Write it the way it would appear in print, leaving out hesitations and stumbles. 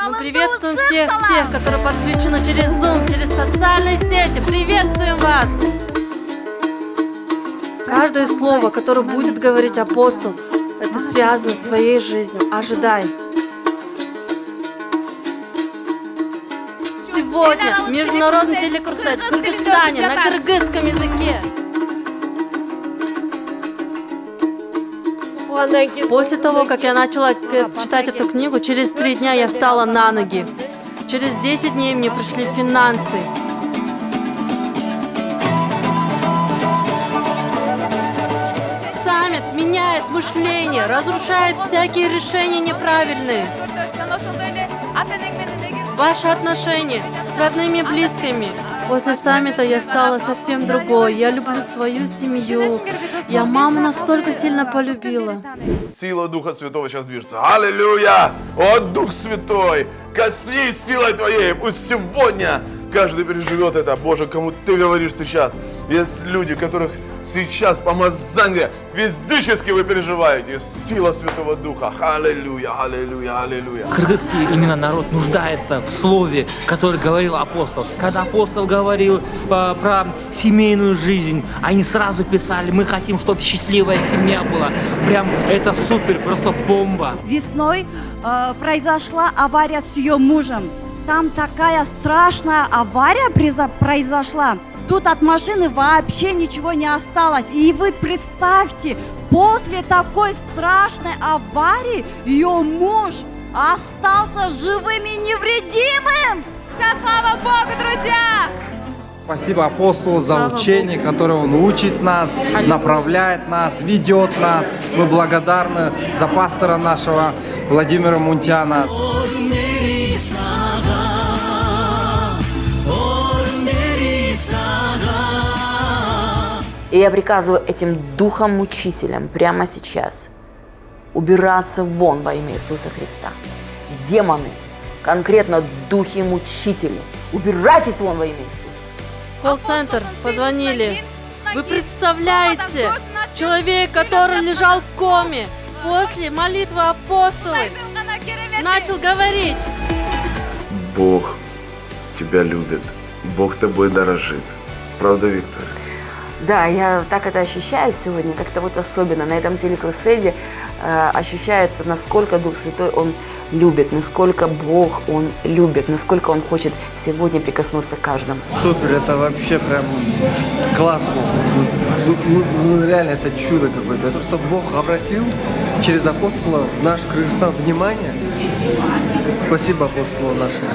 Мы приветствуем всех тех, которые подключены через Zoom, через социальные сети. Приветствуем вас! Каждое слово, которое будет говорить апостол, это связано с твоей жизнью. Ожидай. Сегодня международный телекурсет в Кыргызстане на кыргызском языке. После того, как я начала читать эту книгу, через 3 дня я встала на ноги. Через 10 дней мне пришли финансы. Саммит меняет мышление, разрушает всякие решения неправильные. Ваши отношения с родными и близкими. После саммита я стала совсем другой. Я люблю свою семью. Я маму настолько сильно полюбила. Сила Духа Святого сейчас движется. Аллилуйя! О, Дух Святой! Коснись силой Твоей! Пусть сегодня каждый переживет это. Боже, кому Ты говоришь сейчас. Есть люди, которых сейчас помазание физически вы переживаете. Сила Святого Духа. Аллилуйя, аллилуйя, аллилуйя. Кыргызский именно народ нуждается в слове, которое говорил апостол. Когда апостол говорил про семейную жизнь, они сразу писали: мы хотим, чтобы счастливая семья была. Прям это супер, просто бомба. Весной произошла авария с ее мужем. Там такая страшная авария произошла. Тут от машины вообще ничего не осталось. И вы представьте, после такой страшной аварии ее муж остался живым и невредимым. Вся слава Богу, друзья! Спасибо апостолу за учение, которое он учит нас, направляет нас, ведет нас. Мы благодарны за пастора нашего Владимира Мунтяна. И я приказываю этим духом-мучителям прямо сейчас убираться вон во имя Иисуса Христа. Демоны, конкретно духи-мучители, убирайтесь вон во имя Иисуса. Колл-центр, позвонили. Вы представляете, человек, который лежал в коме, после молитвы апостола начал говорить. Бог тебя любит. Бог тобой дорожит. Правда, Виктор? Да, я так это ощущаю сегодня, как-то вот особенно на этом телекурседе ощущается, насколько Дух Святой Он любит, насколько Бог Он любит, насколько Он хочет сегодня прикоснуться к каждому. Супер, это вообще прям классно. Ну, реально, это чудо какое-то. Это что Бог обратил через апостола в наш Кыргызстан внимание. Спасибо апостолу нашему.